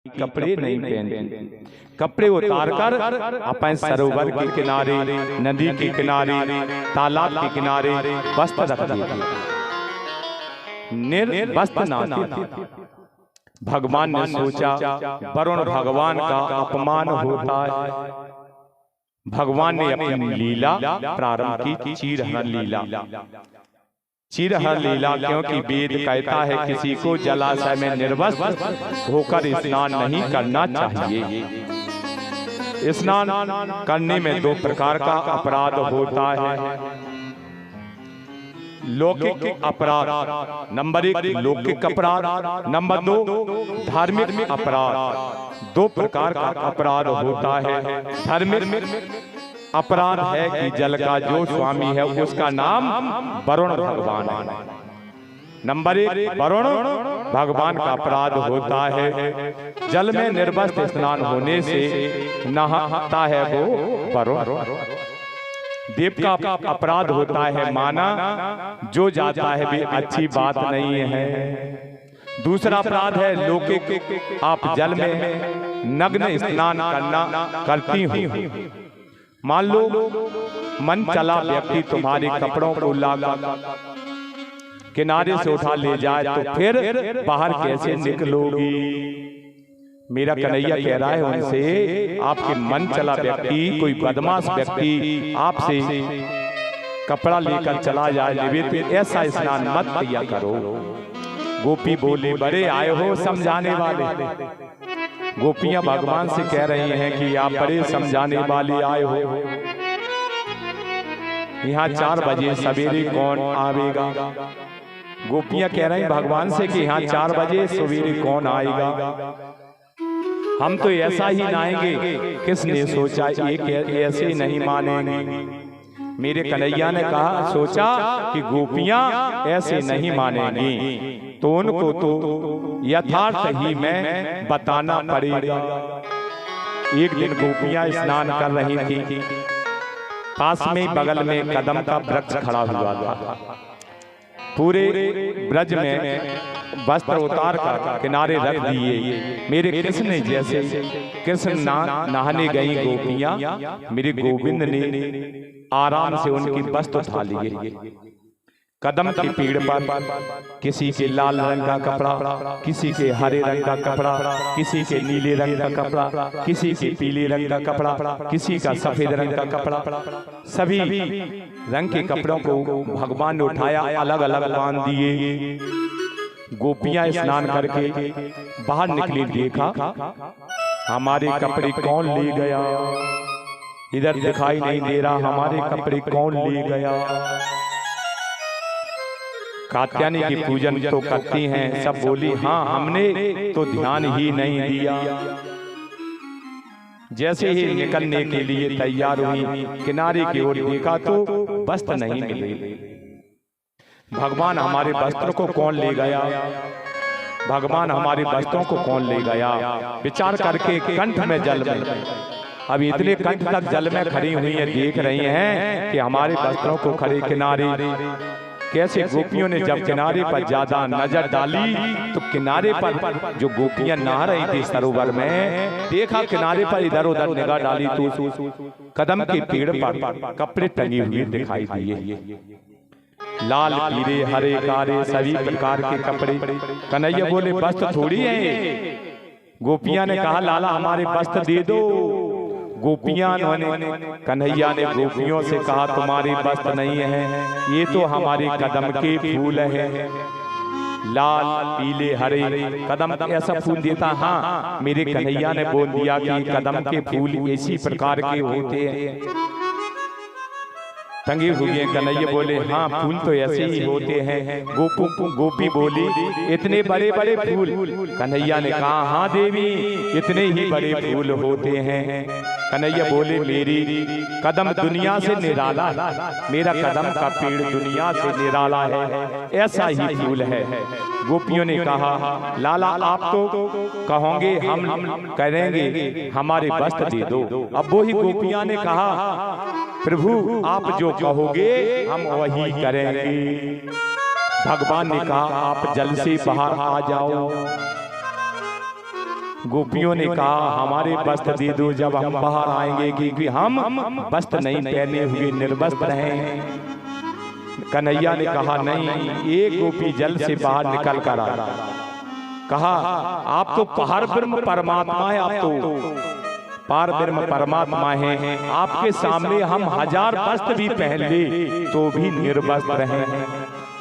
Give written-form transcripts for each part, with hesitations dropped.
कपड़े नहीं पहनती, कपड़े उतार कर अपन सरोवर के किनारे, नदी के किनारे, तालाब के किनारे वस्त्र रख देती, निर्वस्त्र नाचती। भगवान ने सोचा वरुण भगवान का अपमान होता है। भगवान ने अपनी लीला प्रारंभ की, चीरहरण लीला। चीरहरण लीला क्योंकि वेद कहता है किसी को जलाशय में निर्वस्त्र होकर स्नान नहीं करना चाहिए। स्नान करने में दो प्रकार का अपराध होता है। लौकिक अपराध नंबर 1, लौकिक अपराध नंबर 2, धार्मिक अपराध। दो प्रकार का अपराध होता है। धार्मिक अपराध है कि जल का जो स्वामी है उसका नाम वरुण भगवान है। नंबर 1, वरुण भगवान का अपराध होता है। जल में निर्वस्त्र स्नान होने से नहाता है वो वरुण। देव का अपराध होता है माना जो जाता है भी अच्छी बात नहीं है। दूसरा अपराध है लौकिक, आप जल में नग्न स्नान करती हूँ। मान लो मन चला व्यक्ति तुम्हारे कपड़ों को लाकर किनारे से उठा ले जाए तो फिर बाहर कैसे निकलोगी? मेरा कन्हैया कह रहा है उनसे, आपके मन चला व्यक्ति, कोई बदमाश व्यक्ति आपसे कपड़ा लेकर चला जाए तो ऐसा स्नान मत किया करो। गोपी बोले बड़े आए हो समझाने वाले। गोपियां भगवान से कह रही हैं कि आप बड़े समझाने वाले आए हो। यहाँ 4 बजे सवेरे कौन आवेगा? गोपियां कह रही भगवान से कि यहाँ 4 बजे सवेरे कौन आएगा? हम तो ऐसा ही नहाएंगे। किसने सोचा एक ऐसे नहीं मानेंगे? मेरे कन्हैया ने कहा सोचा कि गोपियां ऐसे नहीं मानेंगी तो उनको तो यथार्थ ही मैं बताना पड़ेगा। एक दिन गोपियां स्नान कर रही थी, पास में बगल में कदम का वृक्ष खड़ा हुआ था। पूरे ब्रज में वस्त्र उतार कर किनारे रख दिए। मेरे कृष्ण जैसे कृष्ण नहाने गई गोपियां, मेरे गोविंद ने आराम से उनकी वस्त्र उठा लिए। कदम के पेड़ पर किसी के लाल रंग का कपड़ा, किसी के हरे रंग का कपड़ा, किसी के नीले रंग का कपड़ा, किसी के पीले रंग का कपड़ा, किसी का सफेद रंग का कपड़ा, सभी रंग के कपड़ों को भगवान ने उठाया, अलग अलग बांध दिए। गोपियां स्नान करके बाहर निकली, देखा हमारे कपड़े कौन ले गया? इधर दिखाई नहीं दे रहा, हमारे कपड़े कौन ले गया? कात्यायनी की पूजन तो करती हैं, सब बोली हाँ हमने तो ध्यान ही नहीं दिया। जैसे ही निकलने के लिए तैयार हुई, किनारे की ओर देखा तो वस्त्र नहीं मिले। भगवान हमारे वस्त्रों को कौन ले गया? भगवान हमारे वस्त्रों को कौन ले गया? विचार करके कंठ में जल में, अब इतने कंठ तक जल में खड़ी हुई है, देख रही हैं कि हमारे वस्त्रों को खड़े किनारे कैसे। गोपियों ने जब किनारे पर ज्यादा नजर डाली तो किनारे पर जो गोपियां नहा रही थी सरोवर में, देखा किनारे पर इधर उधर निगाह डाली तो कदम के पेड़ पर कपड़े टंगे हुए दिखाई दिए। लाल पीले हरे काले सभी प्रकार के कपड़े। कन्हैया बोले वस्त्र थोड़ी है। गोपियां ने कहा लाला हमारे वस्त्र दे दो। गोपियां ने, कन्हैया ने गोपियों से कहा तुम्हारे वस्त्र नहीं है, ये तो हमारे कदम के फूल है। लाल पीले हरे कदम ऐसा फूल देता। हाँ मेरे कन्हैया ने बोल दिया कि कदम के फूल इसी प्रकार के होते हैं, टंगे हुए। कन्हैया बोले हाँ फूल तो ऐसे ही होते हैं। गोपी बोली इतने बड़े बड़े फूल? कन्हैया ने कहा हाँ देवी इतने ही बड़े फूल होते हैं। कन्हैया बोले मेरी कदम दुनिया से निराला, मेरा कदम का पेड़ दुनिया से निराला है, ऐसा ही फूल है। गोपियों ने कहा लाला आप तो कहोगे हम करेंगे, हमारे वस्त्र दे दो। अब वो ही गोपियां ने कहा प्रभु आप जो कहोगे हम वही करेंगे। भगवान ने कहा आप जल से बाहर आ जाओ। गोपियों ने कहा हमारे वस्त्र दे दो, जब हम बाहर आएंगे, क्योंकि हम वस्त्र नहीं पहने हुए निर्वस्त्र हैं। कन्हैया ने कहा नहीं, एक गोपी जल से बाहर निकल कर आ, कहा आप तो पार ब्रह्म परमात्मा है, आप तो पार ब्रह्म परमात्मा हैं, आपके सामने हम 1000 वस्त्र भी पहन ले तो भी निर्वस्त्र हैं।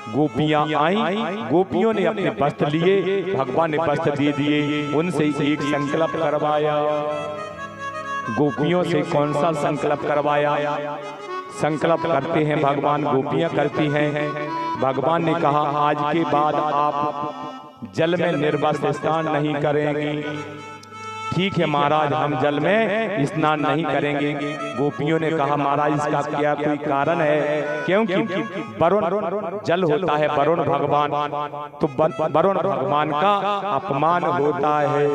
गोपियां आई, गोपियों ने अपने वस्त्र लिए, भगवान ने वस्त्र दे दिए, उनसे एक संकल्प करवाया। गोपियों से कौन सा संकल्प करवाया? संकल्प करते हैं भगवान, गोपियां करती हैं। भगवान ने कहा आज के बाद आप जल में निर्वस्त्र स्नान नहीं करेंगे। ठीक है महाराज, हम जल में स्नान नहीं करेंगे। गोपियों ने कहा महाराज इसका क्या कोई कारण है? क्योंकि वरुण जल होता है, वरुण भगवान, तो वरुण भगवान का अपमान होता है।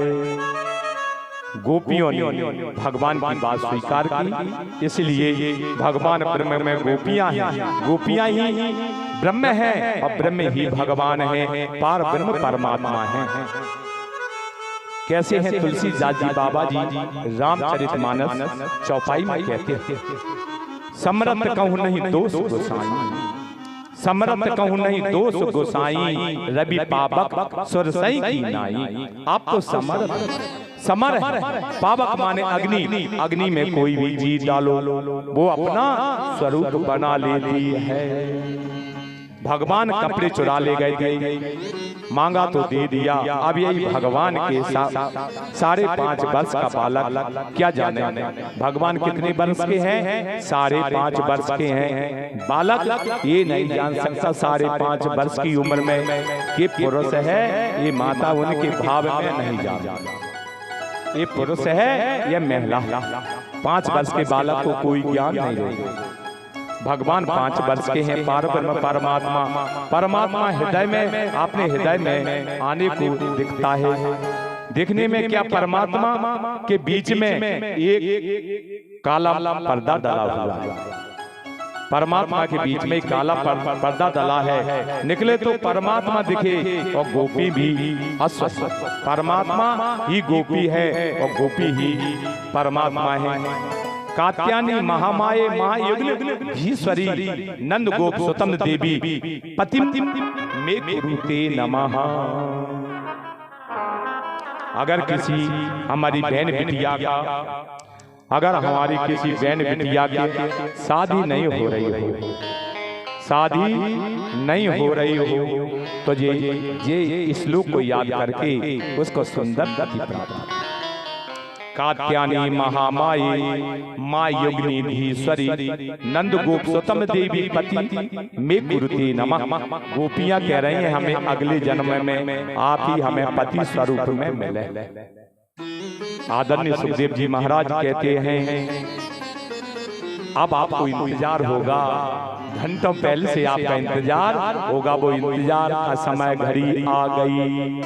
गोपियों ने भगवान की बात स्वीकार की, इसलिए भगवान ब्रह्म में गोपियां हैं, गोपियां ही ब्रह्म हैं और ब्रह्म ही भगवान हैं, पार ब्रह्म परमात्मा हैं। कैसे हैं तुलसीदास जी बाबा जी रामचरितमानस चौपाई में कहते हैं, समरथ कहूँ नहीं दोष गोसाई, समरथ कहूँ नहीं दोष गोसाई, रवि पावक सुरसई की नाई। आप तो समर है, पावक माने अग्नि, अग्नि में कोई भी चीज डालो वो अपना स्वरूप बना लेती है। भगवान कपड़े चुरा ले गए थे, मांगा तो दे दिया। अब यही भगवान के 5.5 वर्ष का बालक, क्या जाने भगवान कितने वर्ष के हैं? 5.5 वर्ष के हैं। बालक ये नहीं जान सकता 5.5 वर्ष की उम्र में कि पुरुष है, ये माता उनके भाव में नहीं जानती, ये पुरुष है या महिला। 5 वर्ष के बालक को कोई ज्ञान नहीं होगा। भगवान 5 वर्ष के हैं, पार ब्रह्म परमात्मा, परमात्मा हृदय में, आपने हृदय में आने को दिखता है। दिखने में क्या? परमात्मा के बीच में एक काला पर्दा डाला हुआ है, परमात्मा के बीच में काला पर्दा डाला है। निकले तो परमात्मा दिखे और गोपी भी अस्वस्थ। परमात्मा ही गोपी है और गोपी ही परमात्मा है। कात्यायनी महामाये महायुग्मधीश्वरी नंद गोप सुतम देवी पतिम मे कुरुते नमः। अगर किसी हमारी बहन बिटिया का, अगर हमारी किसी बहन बिटिया की शादी नहीं हो रही हो, शादी नहीं हो रही हो, तो ये श्लोक को याद करके उसको सुंदर गति प्राप्त। कात्यायनी महामाये मायुग्मधीश्वरी नंद गोप सुतम देवी पति मे कुरुते नमः। गोपियां कह रही हैं हमें अगले जन्म में आप ही हमें पति स्वरूप में मिले। आदरणीय सुखदेव जी महाराज कहते हैं अब आपको इंतजार होगा, घंटों पहले से आपका इंतजार होगा, वो इंतजार का समय घड़ी आ गई।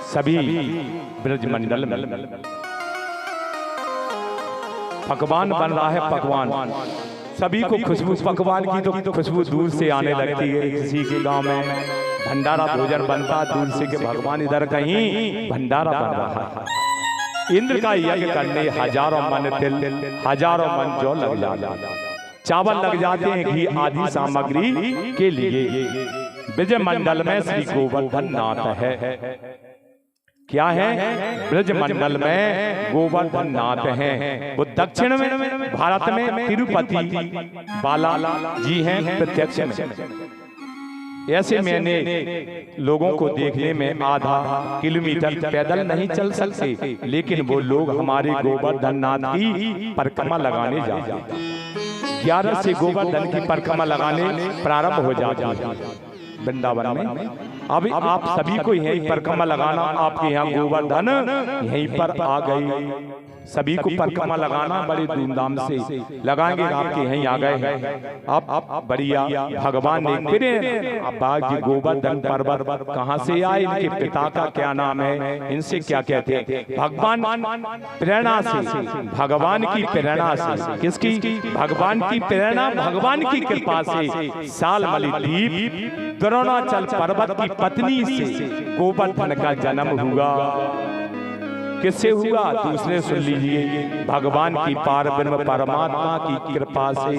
सभी ब्रजमंडल में पकवान बन रहा है, पकवान सभी को खुशबू, पकवान की तो खुशबू दूर से आने लगती है। किसी के गांव में भंडारा भोजन बनता, दूर से के भगवान इधर कहीं भंडारा बन रहा है। इंद्र का यज्ञ करने हजारों मन तिल, हजारों मन जौ लग जाते, चावल लग जाते हैं, घी आदि सामग्री के लिए। ब्रज मंडल में श्री गोवर्धन नाथ है। क्या है? ब्रज मंडल में गोवर्धन नाथ हैं। वो दक्षिण में भारत में तिरुपति बाला जी हैं प्रत्यक्ष में। ऐसे मैंने लोगों को देखने में आधा किलोमीटर पैदल नहीं चल सकते, लेकिन वो लोग हमारे गोवर्धन नाथ की परिक्रमा लगाने जाते हैं। 11 से गोवर्धन की परिक्रमा लगाने प्रारंभ हो जाती है वृंदावन में। अभी आप सभी को यही परिक्रमा लगाना, आपके यहाँ गोवर्धन यहीं पर आ गई। सभी को परिक्रमा लगाना बड़े धूमधाम से लगाएंगे। आपके यहीं आ गए हैं अब बढ़िया भगवान ने फिर गोवर्धन पर्वत कहाँ से आए, इनके पिता का क्या नाम है, इनसे क्या कहते हैं। भगवान प्रेरणा से, भगवान की प्रेरणा से, किसकी, भगवान की प्रेरणा, भगवान की कृपा से सालमली द्वीप द्रोणाचल पर्वत की पत्नी से गोवर्धन का जन्म हुआ। किससे हुआ, दूसरे सुन लीजिए, भगवान की पारब्रह्म परमात्मा की कृपा से,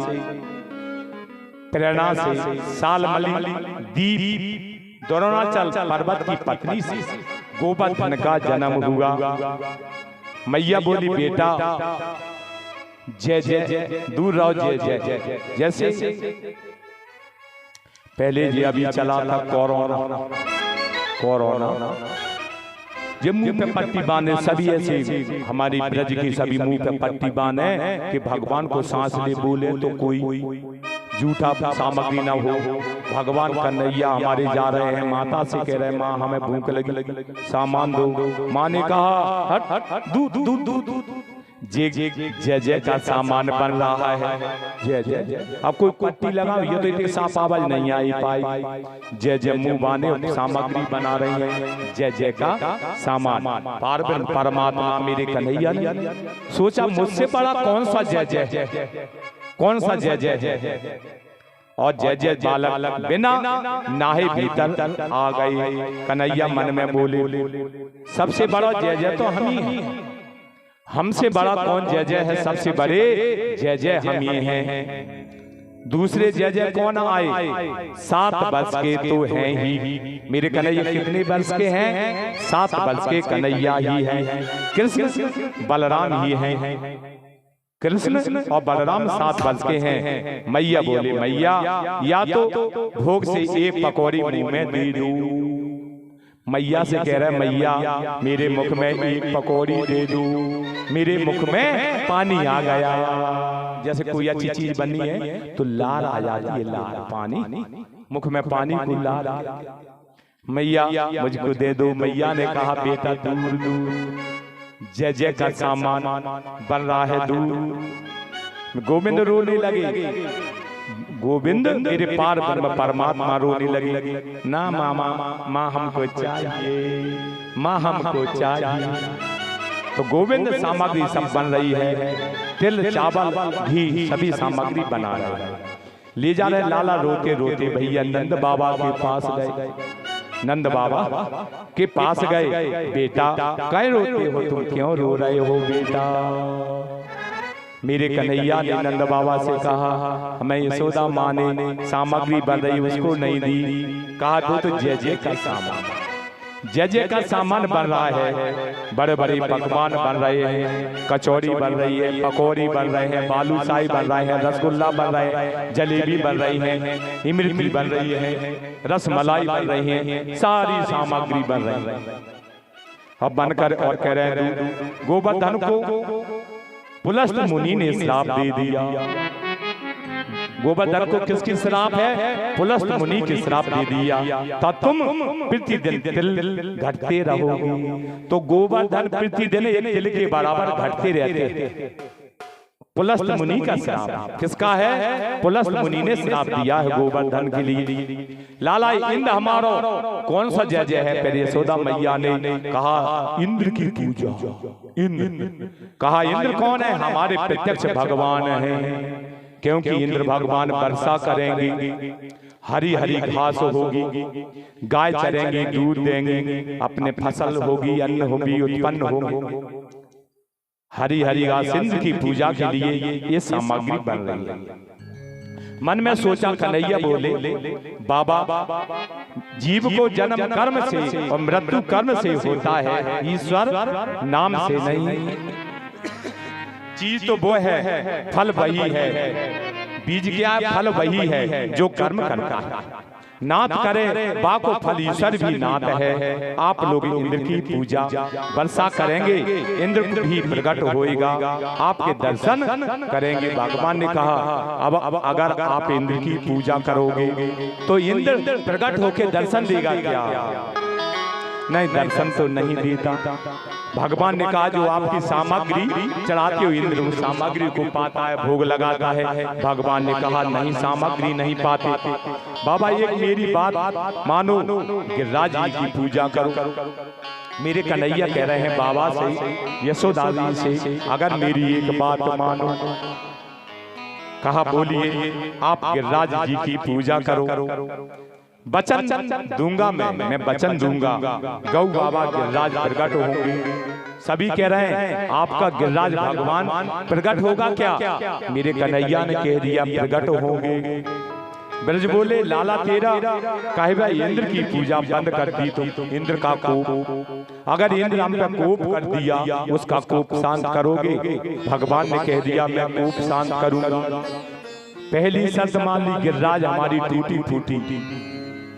प्रेरणा से सालमली द्वीप द्रोणाचल पर्वत की पत्नी से गोवर्धन का जन्म हुआ। मैया बोली बेटा जय जय, दूर रहो जय जय। जैसे पहले जी अभी चला था कोरोना, जब मुंह पे पट्टी बांधे सभी ऐसे, हमारी ब्रज की सभी मुंह पे पट्टी बांधे कि भगवान को सांस ले बोले तो कोई झूठा सामग्री ना हो। भगवान कन्हैया हमारे जा रहे हैं, माता से कह रहे हैं माँ हमें भूख लगी, सामान दो। माँ ने कहा हट हट, दूध दूध दूध, जय जय का सामान बन रहा है। जय जय, अब कोई पट्टी लगाओ, ये तो इतनी साफ आवाज नहीं आई पाई। जय जय मुंह बांधे सामग्री बना रही है, जय जय का सामान। पारब्रह्म परमात्मा मेरे कन्हैया ने सोचा मुझसे बड़ा कौन सा जय जय, कौन सा जय जय। और जय जय बालक बिना नाहे भीतर आ गए। कन्हैया मन में बोले सबसे बड़ा जय जय तो हम ही हैं, हमसे बड़ा कौन जय जय है, सबसे बड़े जय जय हम ही हैं। दूसरे जय जय कौन आए, 7 वर्ष के तो हैं ही मेरे कन्हैया। कितने वर्ष के हैं, 7 वर्ष के कन्हैया ही हैं। कृष्ण बलराम ही हैं, कृष्ण और बलराम 7 वर्ष के हैं। मैया बोले मैया या तो भोग से एक पकौड़ी मुंह में दे दो। मैया से कह रहा है मैया मेरे मुख में एक पकौड़ी दे दो, मेरे मुख में पानी आ गया। जैसे कोई अच्छी चीज बनी है तो लार आ जाती है, लार पानी, मुख में पानी को लार आ गया। मैया मुझको दे दो। मैया ने कहा बेटा दूर दूर जय जय का सामान बन रहा है दूर। गोविंद रोने लगे, गोविंद मेरे पारब्रह्म परमात्मा रोने लगे। ना मामा माँ हमको चाहिए, माँ हमको चाहिए। तो गोविंद सामग्री सब बन रही है, तिल चावल घी सभी सामग्री बना रहे हैं। ले जा रहे लाला रोते रोते भैया नंद बाबा के पास गए। नंद बाबा के पास गए, बेटा क्यों रोते हो तुम, क्यों रो रहे हो बेटा। मेरे कन्हैया ने नंद बाबा से कहा हमें यशोदा माँ ने सामग्री बन रही उसको नहीं दी। कहा तो जय जय का सामान, जय जय का सामान बन रहा है। बड़े बड़े पकवान बन रहे हैं, कचौड़ी बन रही है, पकौड़ी बन रहे हैं, बालूशाही बन रहे हैं, रसगुल्ला बन रहे हैं, जलेबी बन रही है, इमरती बन रही है, रसमलाई बन रही है, सारी सामग्री बन रही है। अब बनकर और कह रहे हैं गोवर्धन को पुलस्त मुनि ने श्राप दे दिया। गोवर्धन को किसकी श्राप है, पुलस्त मुनि की श्राप दे दिया था, तुम प्रतिदिन तिल घटते रहोगे। तो गोवर्धन प्रतिदिन एक तिल के बराबर घटते रहते। पुलस्त मुनि का श्राप किसका है, पुलस्त मुनि ने श्राप दिया है गोवर्धन के लिए। लाला इंद्र हमारा कौन सा जय जय है। फिर यशोदा मैया ने कहा इंद्र की पूजा। इंद्र कहा इंद्र कौन है, हमारे प्रत्यक्ष भगवान हैं, क्योंकि इंद्र भगवान वर्षा करेंगे, हरी हरी घास होगी, गाय चरेंगे, दूध देंगे, अपने फसल होगी, अन्न होगी, उत्पन्न होगी, हरी हरी घास। इंद्र की पूजा के लिए ये सामग्री बन रही है। मन में सोचा कन्हैया बोले बाबा जीव को जन्म कर्म से और मृत्यु कर्म से होता है, ईश्वर नाम से नहीं। चीज तो वो है, फल वही है, बीज क्या है, फल वही है जो कर्म करता है। नाथ करे बा को फल ईश्वर भी नाथ है। आप लोग इंद्र की पूजा वर्षा करेंगे, इंद्र भी प्रकट होएगा, आपके दर्शन करेंगे। भगवान ने कहा अब अगर आप इंद्र की पूजा करोगे तो इंद्र प्रकट होके दर्शन देगा क्या। नहीं दर्शन तो नहीं देता। भगवान ने कहा जो आपकी सामग्री चढ़ाते हो इंद्र उस सामग्री को पाता है, भोग लगाता है। भगवान ने कहा नहीं, सामग्री नहीं पाते। बाबा एक मेरी बात मानो, गिरिराज जी की पूजा करो। मेरे कन्हैया कह रहे हैं बाबा से, यशोदा जी से, अगर मेरी एक बात मानो। कहा बोलिए। आप गिरिराज जी की पूजा करो। वचन दूंगा मैं वचन दूंगा, गौ बाबा गिरिराज प्रकट होंगे। सभी कह रहे हैं आपका गिरिराज भगवान प्रकट होगा क्या? मेरे कन्हैया ने कह दिया प्रकट होंगे। ब्रज बोले लाला तेरा कहे भाई इंद्र की पूजा बंद कर दी तो इंद्र का कोप, अगर इंद्र हम पे कोप कर दिया उसका कोप शांत करोगे? भगवान ने कह दिया मैं कोप शांत करूंगा। पहली शर्त मान ली गिरिराज हमारी टूटी फूटी।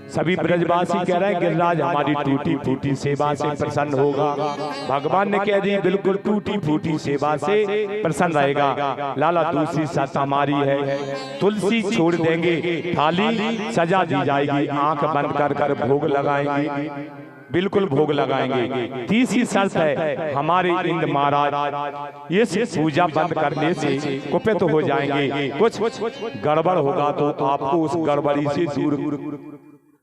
सभी ब्रजवासी कह रहे हैं गिरिराज हमारी टूटी फूटी सेवा से प्रसन्न होगा। भगवान ने कह दी बिल्कुल टूटी फूटी सेवा से प्रसन्न रहेगा। लाला दूसरी शर्त हमारी है, तुलसी छोड़ देंगे, थाली सजा दी जाएगी, आंख बंद कर कर भोग लगाएंगे, बिल्कुल भोग लगाएंगे। तीसरी शर्त है हमारे इंद्र महाराज ये पूजा बंद करने से कुपित हो जाएंगे, कुछ गड़बड़ होगा तो आपको उस गड़बड़ी से दूर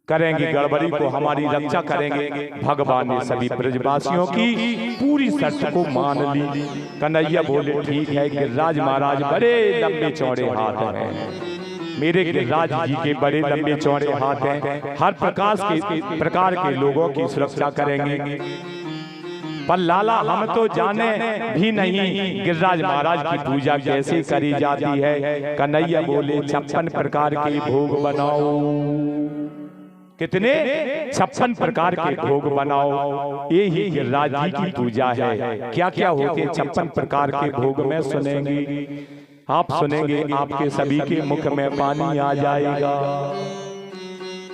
करेंगे, गड़बड़ी को हमारी रक्षा करेंगे। भगवान ने सभी ब्रजवासियों की पूरी शर्त को मान ली। कन्हैया बोले ठीक है, गिरिराज महाराज बड़े लंबे चौड़े हाथ हैं, मेरे गिरिराज जी के बड़े लंबे चौड़े हाथ हैं, हर प्रकार के लोगों की सुरक्षा करेंगे। पर लाला हम तो जाने भी नहीं गिरिराज महाराज की पूजा कैसे करी जाती है। कन्हैया बोले 56 प्रकार के भोग बनाओ। कितने? 56 प्रकार के भोग बनाओ, ये ही गिरिराज जी की पूजा है। क्या क्या होते 56 प्रकार के भोग में सुनेंगे, आप सुनेंगे आपके सभी के मुख में पानी आ जाएगा।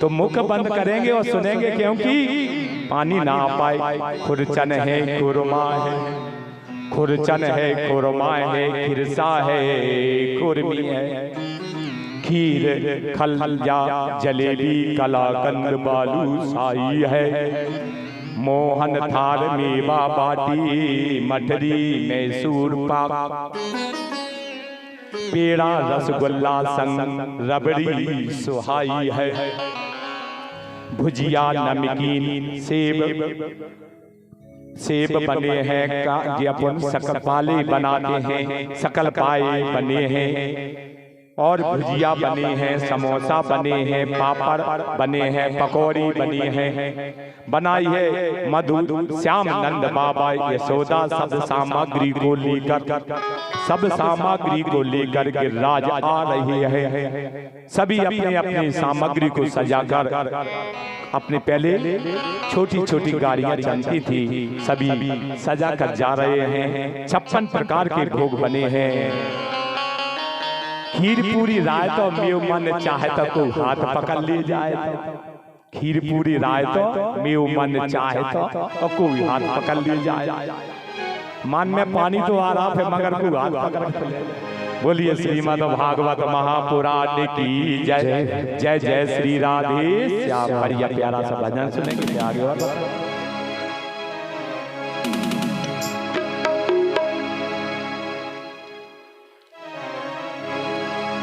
तो मुख बंद करेंगे और सुनेंगे, क्योंकि पानी ना आ पाए। खुरचन है खुरमा है, खुरचन है खुरमा है, खिरसा है खुरमी है, खीर खलजा जलेबी कलाकंद बालूशाही है, मोहन थाल मेवा बाटी मठरी मैसूर पाक, पेड़ा रसगुल्ला संग रबड़ी सुहाई है, भुजिया नमकीन सेब बने हैं, अपन शकरपाले बनाते हैं, शकल पाए बने हैं, और भुजिया बनी है, समोसा बने हैं, पापड़ बने हैं, पकौड़ी बनी है, बनाई है मधु श्याम नंद बाबा यशोदा। सब सामग्री को लेकर गिरिराज आ रही है। सभी अपने अपनी सामग्री को सजाकर, अपने पहले छोटी छोटी गाड़ियां चलती थी, सभी सजा कर जा रहे हैं। 56 प्रकार के भोग बने हैं। खीर पूरी रायतो मेव मन चाहे तो कोई हाथ पकड़ ले जाए, खीर पूरी रायतो मेव मन चाहे तो कोई हाथ पकड़ ले जाए। मन में पानी तो आ रहा है मगर कोई हाथ पकड़ ले जाए। बोलिए श्रीमद् भागवत महापुराण की जय। जय जय श्री राधे श्याम। बढ़िया प्यारा सा भजन सुनेंगे आगे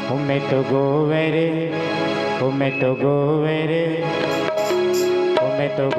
और मैं तो गोवेरे, मैं तो गोवेरे, मैं तो